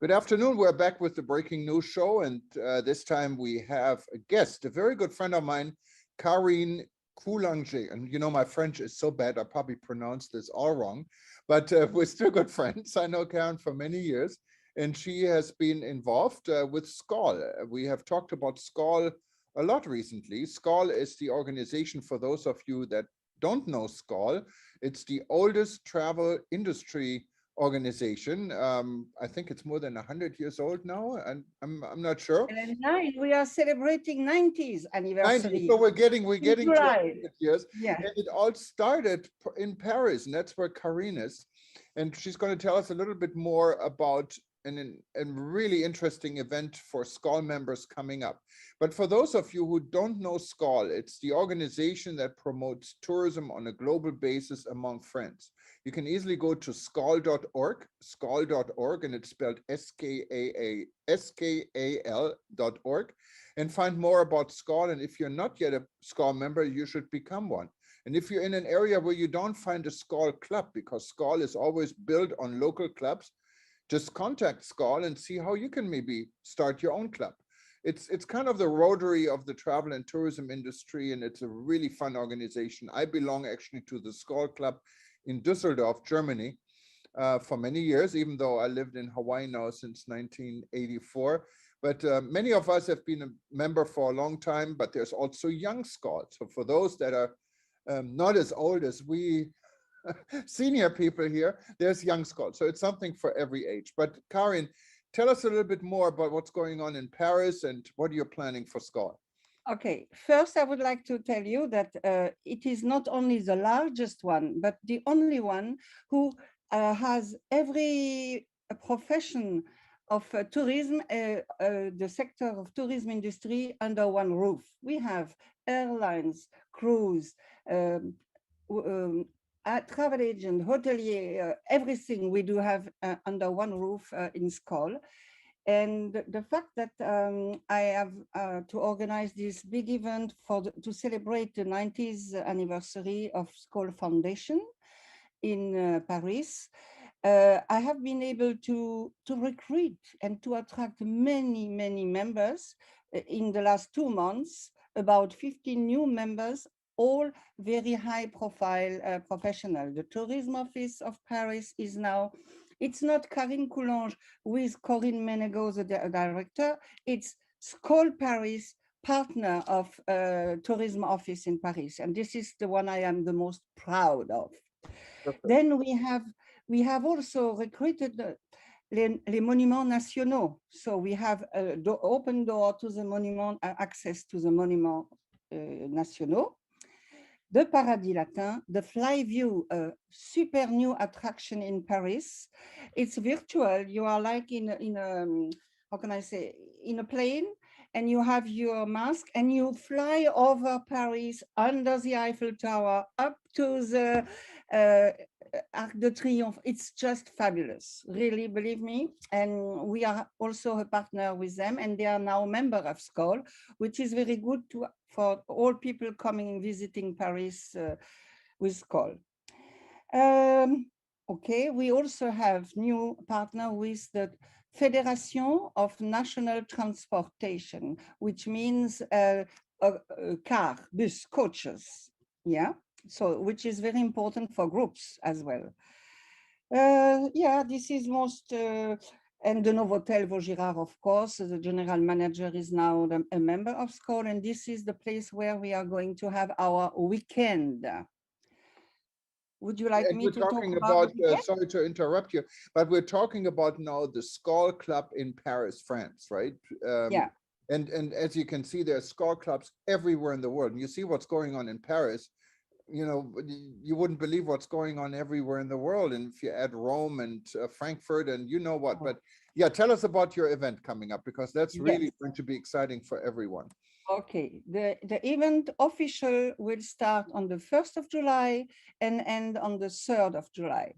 Good afternoon. We're back with the Breaking News Show, and this time we have a guest, a very good friend of mine, Karine Coulanger. And you know, my French is so bad, I probably pronounced this all wrong, but we're still good friends. I know Karen for many years, and she has been involved with SCOL. We have talked about SCOL a lot recently. SCOL is the organization, for those of you that don't know SCOL, it's the oldest travel industry organization. I think it's more than 100 years old now, and I'm not sure. And nine, we are celebrating 90th 90. anniversary So we're in getting to July. 100 years, Yeah. and it all started in Paris, and that's where Karine is, and she's going to tell us a little bit more about a really interesting event for SCOL members coming up. But for those of you who don't know SCOL, it's the organization that promotes tourism on a global basis among friends. You can easily go to skal.org, and it's spelled SKAL.org, and find more about SCOL. And if you're not yet a SCOL member, you should become one. And if you're in an area where you don't find a SCOL club, because SCOL is always built on local clubs, just contact SCOL and see how you can maybe start your own club. It's kind of the Rotary of the travel and tourism industry, and it's a really fun organization. I belong actually to the SCOL club in Düsseldorf, Germany, for many years, even though I lived in Hawaii now since 1984. But many of us have been a member for a long time, but there's also young SCOL. So for those that are not as old as we senior people here, there's young SCOL. So it's something for every age. But Karine, tell us a little bit more about what's going on in Paris and what you're planning for SCOL. Okay, first I would like to tell you that it is not only the largest one, but the only one who has every profession of tourism, the sector of tourism industry under one roof. We have airlines, cruise, travel agent, hotelier, everything we do have under one roof in SCOL. And the fact that I have to organize this big event to celebrate the 90th anniversary of SCOL Foundation in Paris, I have been able to recruit and to attract many members in the last 2 months, about 15 new members, all very high profile professional. The tourism office of Paris is now, it's not Karine Coulanger with Corinne Menego, the director, it's SCOL Paris, partner of tourism office in Paris. And this is the one I am the most proud of. Perfect. Then we have also recruited les monuments nationaux. So we have the open door to the monument, access to the monuments nationaux. The Paradis Latin, the Flyview, a super new attraction in Paris. It's virtual. You are like in a how can I say, in a plane, and you have your mask and you fly over Paris, under the Eiffel Tower, up to the Arc de Triomphe. It's just fabulous, really, believe me. And we are also a partner with them, and they are now a member of SCOL, which is very good for all people coming and visiting Paris with SCOL. Okay, we also have new partner with the Fédération of National Transportation, which means car, bus, coaches. Yeah, so which is very important for groups as well. Yeah, this is most, and the Novotel Vaugirard, of course, the general manager is now a member of SCOL, and this is the place where we are going to have our weekend. Would you like And me we're to talk talking about about, sorry to interrupt you, but we're talking about now the SCOL Club in Paris, France, right? Yeah. And as you can see, there's SCOL clubs everywhere in the world. And you see what's going on in Paris, you know, you wouldn't believe what's going on everywhere in the world. And if you add Rome and Frankfurt and you know what, but yeah, tell us about your event coming up, because that's really Yes. going to be exciting for everyone. Okay, the event official will start on the 1st of July and end on the 3rd of July.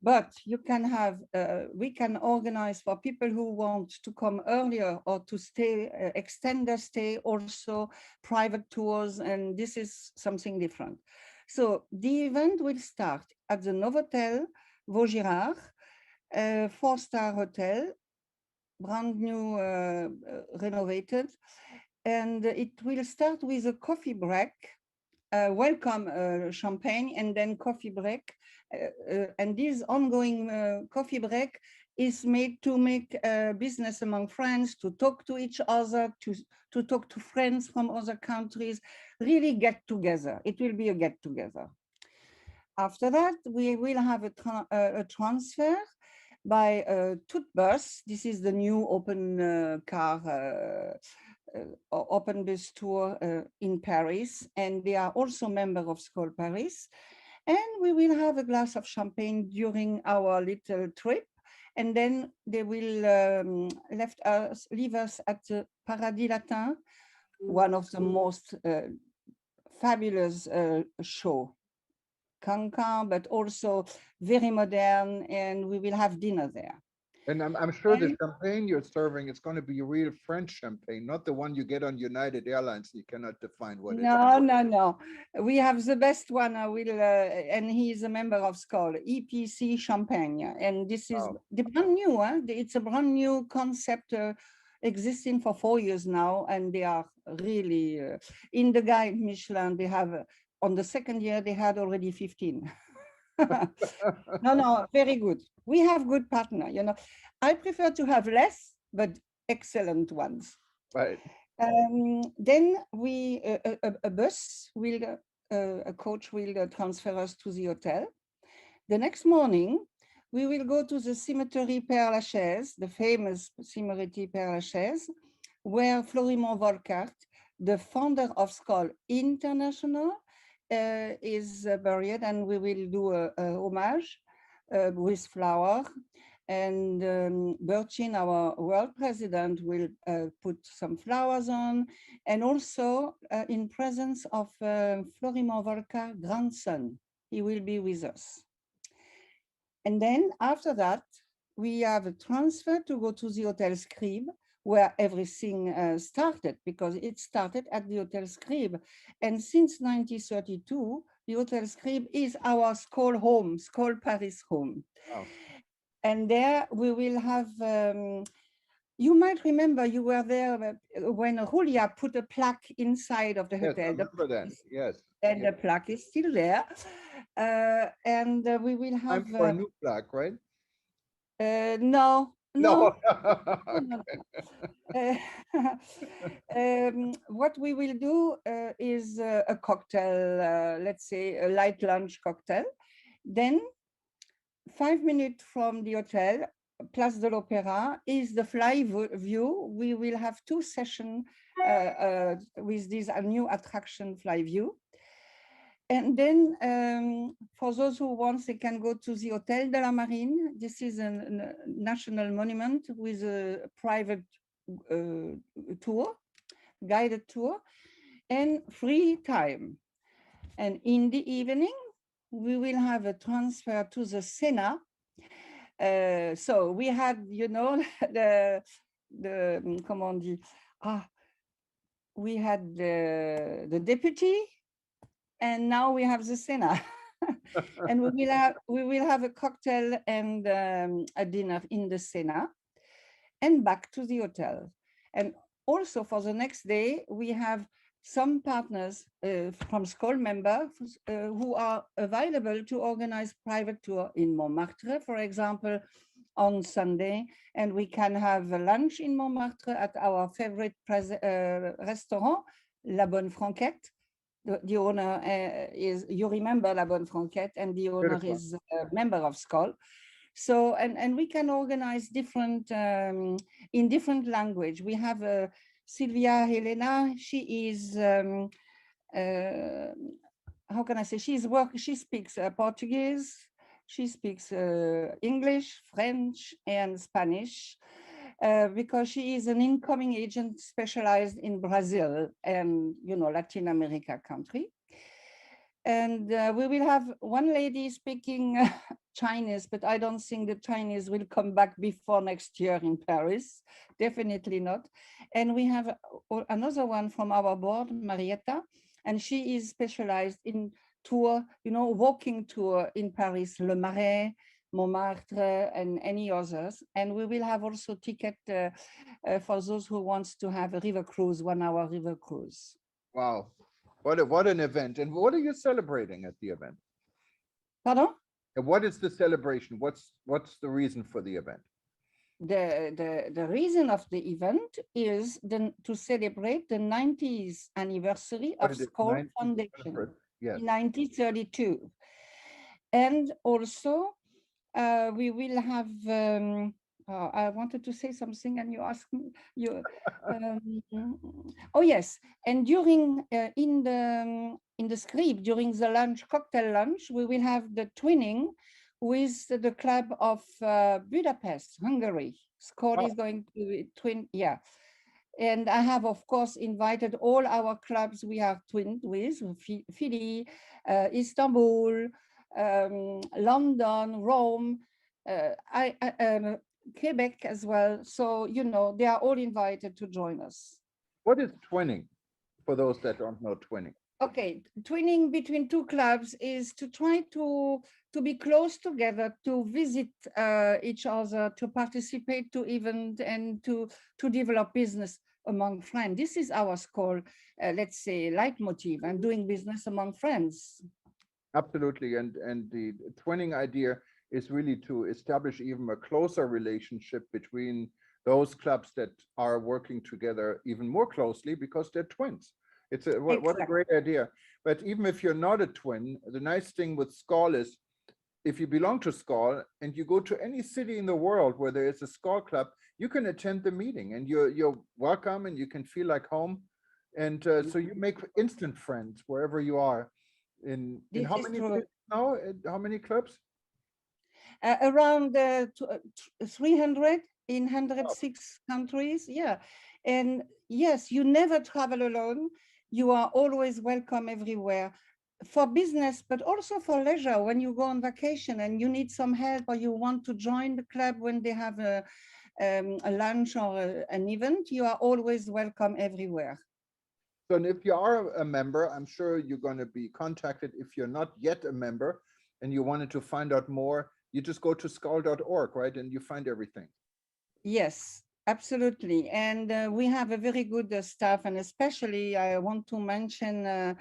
But you can have, we can organize for people who want to come earlier or to stay, extend their stay, also private tours, and this is something different. So the event will start at the Novotel Vaugirard a 4-star hotel, brand new, renovated. And it will start with a coffee break, welcome champagne, and then coffee break. And this ongoing coffee break is made to make business among friends, to talk to each other, to talk to friends from other countries, really get together. It will be a get together. After that, we will have a transfer by a Tutbus. This is the new open open bus tour in Paris, and they are also member of Skol Paris. And we will have a glass of champagne during our little trip, and then they will leave us at the Paradis Latin, one of the most fabulous show. Cancan, but also very modern, and we will have dinner there. And I'm sure the And champagne you're serving is going to be real French champagne, not the one you get on United Airlines. You cannot define what it is. no. We have the best one. I will, and he is a member of Skol, EPC Champagne, and this is Wow. the brand new. It's a brand new concept. Existing for 4 years now, and they are really in the guide Michelin. They have on the second year they had already 15. No, very good. We have good partner. I prefer to have less, but excellent ones. Right. Then we a bus will a coach will transfer us to the hotel. The next morning, we will go to the cemetery Père Lachaise, the famous cemetery Père Lachaise, where Florimond Volkart, the founder of Skol International, is buried, and we will do a homage with flower. And Berchin, our world president, will put some flowers on, and also in presence of Florimond Volkart, grandson. He will be with us. And then after that, we have a transfer to go to the Hotel Scribe, where everything started, because it started at the Hotel Scribe. And since 1932, the Hotel Scribe is our Skol home, Skol Paris home. Wow. And there we will have, you might remember you were there when Julia put a plaque inside of the Yes, I hotel. remember that. Yes. And yes. the plaque is still there. And we will Time have... for a new plaque, right? No. No. What we will do is a cocktail, let's say a light lunch cocktail. Then 5 minutes from the hotel, Place de l'Opéra, is the fly view. We will have 2 sessions with this new attraction, Fly View. And then for those who want, they can go to the Hotel de la Marine. This is a national monument with a private tour, guided tour, and free time. And in the evening, we will have a transfer to the Sénat. So we had, the comment on dit, we had the deputy, and now we have the Sénat. And we will have a cocktail and a dinner in the Sénat, and back to the hotel. And also for the next day, we have some partners from Skol members who are available to organize private tour in Montmartre, for example, on Sunday. And we can have a lunch in Montmartre at our favorite restaurant, La Bonne Franquette. The owner is, you remember La Bonne Franquette, and the owner is a member of Skol. So, and we can organize different, in different language. We have Silvia Helena, she is, how can I say, she speaks Portuguese, she speaks English, French, and Spanish. Because she is an incoming agent specialized in Brazil and, Latin America country. And we will have one lady speaking Chinese, but I don't think the Chinese will come back before next year in Paris. Definitely not. And we have another one from our board, Marietta, and she is specialized in tour, walking tour in Paris, Le Marais, Montmartre, and any others. And we will have also ticket for those who wants to have a river cruise, 1 hour river cruise. Wow. What an event. And what are you celebrating at the event? Pardon? And what is the celebration? What's the reason for the event? The reason of the event is to celebrate the 90th anniversary What of it is, Skoll 19th Foundation anniversary? Yes. in 1932. And also we will have, I wanted to say something and you asked me, oh yes, and during, in the script, during the lunch, cocktail lunch, we will have the twinning with the club of Budapest, Hungary. Skoll is going to twin, yeah. And I have, of course, invited all our clubs we have twinned with, Philly, Istanbul, London, Rome, Quebec as well. So, you know, they are all invited to join us. What is twinning for those that don't know twinning? Okay, twinning between two clubs is to try to be close together, to visit each other, to participate to event, and to develop business among friends. This is our Skoll, let's say, leitmotif, and doing business among friends. Absolutely. And the twinning idea is really to establish even a closer relationship between those clubs that are working together even more closely because they're twins. It's what a great idea. But even if you're not a twin, the nice thing with Skoll is if you belong to Skoll and you go to any city in the world where there is a Skoll club, you can attend the meeting and you're welcome and you can feel like home. And so you make instant friends wherever you are. In how many cities now? How many clubs? Around 300 in 106 countries. Yeah. And yes, you never travel alone. You are always welcome everywhere for business, but also for leisure. When you go on vacation and you need some help or you want to join the club when they have a lunch or an event, you are always welcome everywhere. So and if you are a member, I'm sure you're going to be contacted. If you're not yet a member and you wanted to find out more, you just go to skoll.org, right? And you find everything. Yes, absolutely. And we have a very good staff, and especially I want to mention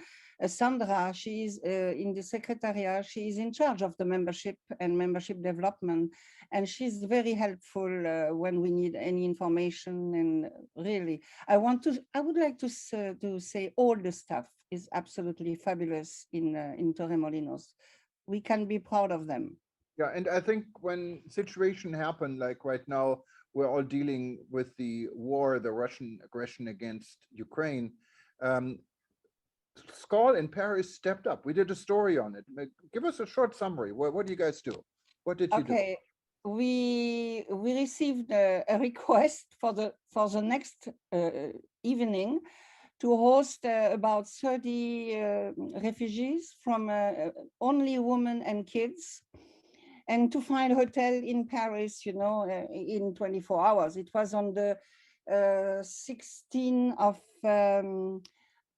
Sandra. She's in the secretariat. She is in charge of the membership and membership development, and she's very helpful when we need any information. And really, I would like to say all the staff is absolutely fabulous in Torremolinos. We can be proud of them. Yeah, and I think when situation happened, like right now, we're all dealing with the war, the Russian aggression against Ukraine. Skoll in Paris stepped up. We did a story on it. Give us a short summary. What do you guys do? What did you do? Okay, we received a request for the next evening to host about 30 refugees from only women and kids, and to find a hotel in Paris, you know, in 24 hours. It was on the 16th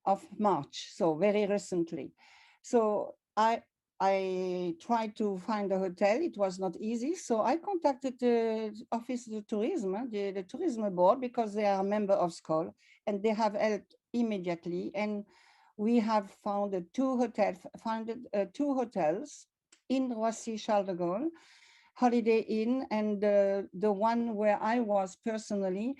of March, so very recently. So I tried to find a hotel. It was not easy. So I contacted the Office of Tourism, the tourism board, because they are a member of Skoll and they have helped immediately. And we have found two hotels in Roissy Charles de Gaulle, Holiday Inn, and the one where I was personally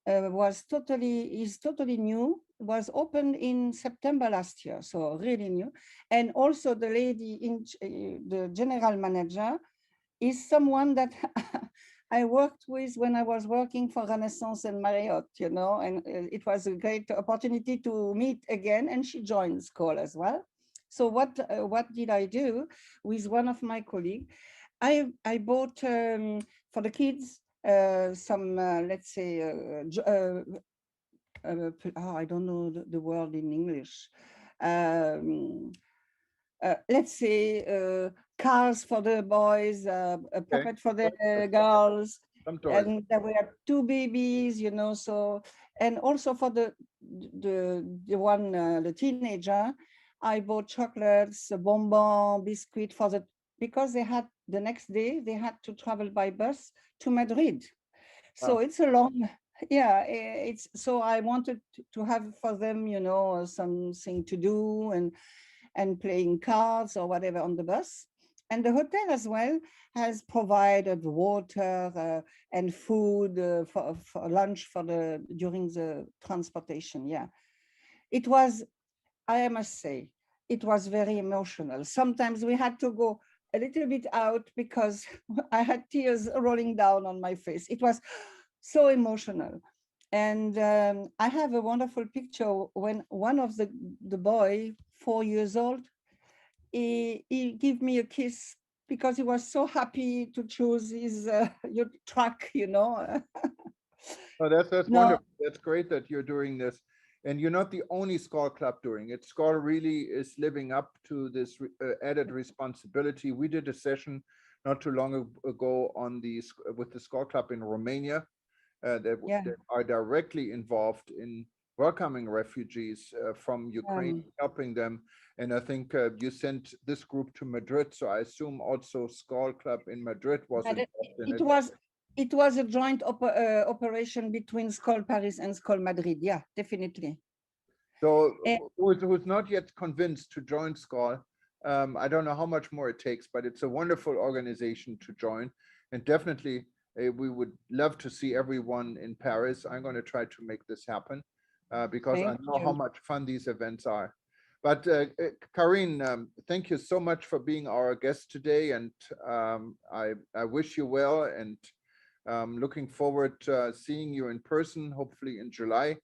is totally new, was opened in September last year, so really new. And also the lady the general manager is someone that I worked with when I was working for Renaissance and Marriott, you know, and it was a great opportunity to meet again, and she joined Skoll as well. So what did I do with one of my colleagues? I bought for the kids some, let's say, I don't know the word in English. Let's say cars for the boys, a puppet for the girls, and there were two babies, you know. So, and also for the one, the teenager, I bought chocolates, bonbon, biscuit for the because they had the next day, they had to travel by bus to Madrid. So Wow. it's a long, yeah, it's so I wanted to have for them, you know, something to do and playing cards or whatever on the bus. And the hotel as well has provided water and food for lunch during the transportation. Yeah, it was, I must say, it was very emotional. Sometimes we had to go a little bit out because I had tears rolling down on my face. It was so emotional. And I have a wonderful picture when one of the boy, 4 years old, he gave me a kiss because he was so happy to choose his your track, you know. Oh, that's No, wonderful. That's great that you're doing this. And you're not the only SCORE club doing it. SCORE really is living up to this added responsibility. We did a session not too long ago on with the SCORE club in Romania yeah, that are directly involved in welcoming refugees from Ukraine, helping them. And I think you sent this group to Madrid. So I assume also SCORE club in Madrid was but involved in it it. was it was a joint operation between Skol Paris and Skol Madrid. Yeah, definitely. So And who's not yet convinced to join SCORE, I don't know how much more it takes, but it's a wonderful organization to join. And definitely, we would love to see everyone in Paris. I'm going to try to make this happen because I thank know how you. much fun these events are. But Karine, thank you so much for being our guest today. And I wish you well and looking forward to seeing you in person, hopefully in July.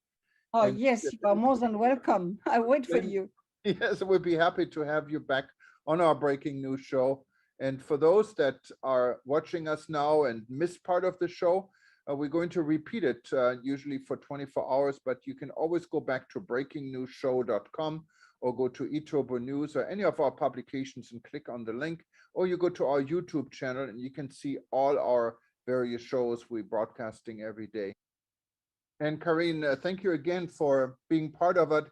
Oh, And yes, you are more than welcome. I wait for then, you. yes, we'd be happy to have you back on our breaking news show. And for those that are watching us now and missed part of the show, we're going to repeat it usually for 24 hours, but you can always go back to breakingnewsshow.com or go to eTurbo News or any of our publications and click on the link, or you go to our YouTube channel and you can see all our various shows we're broadcasting every day. And Karine, thank you again for being part of it.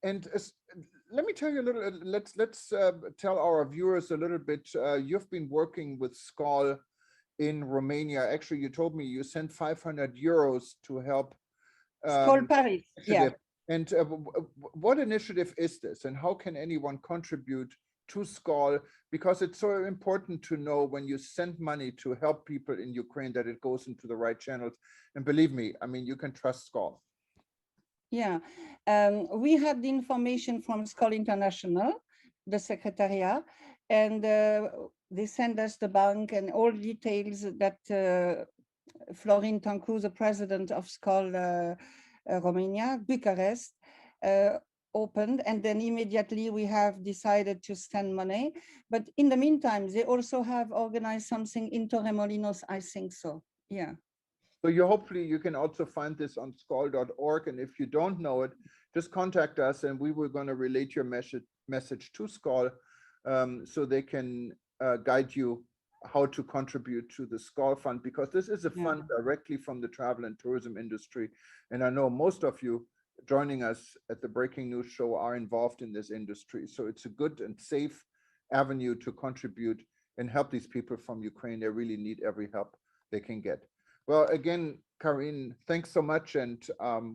And let me tell you a little. Let's tell our viewers a little bit. You've been working with SCOL in Romania. Actually, you told me you sent 500 euros to help Skol Paris. Yeah. initiative. And what initiative is this, and how can anyone contribute to SCOL? Because it's so important to know when you send money to help people in Ukraine that it goes into the right channels. And believe me, I mean, you can trust SCOL. Yeah, we had the information from Skol International, the secretariat, and they send us the bank and all details that Florin Tancu, the president of Skol Romania, Bucharest, opened, and then immediately we have decided to send money. But in the meantime, they also have organized something in Torremolinos, I think so. Yeah. So you hopefully you can also find this on skol.org. And if you don't know it, just contact us and we were going to relate your message to SCOL so they can guide you how to contribute to the SCOL fund, because this is a fund directly from the travel and tourism industry. And I know most of you joining us at the Breaking News Show are involved in this industry. So it's a good and safe avenue to contribute and help these people from Ukraine. They really need every help they can get. Well, again, Karine, thanks so much, and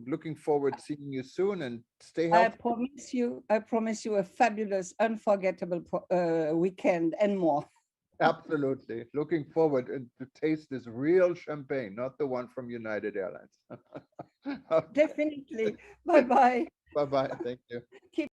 looking forward to seeing you soon. And stay healthy. I promise you a fabulous, unforgettable weekend and more. Absolutely, looking forward to taste this real champagne, not the one from United Airlines. Definitely. Bye bye. Bye bye. Thank you. Keep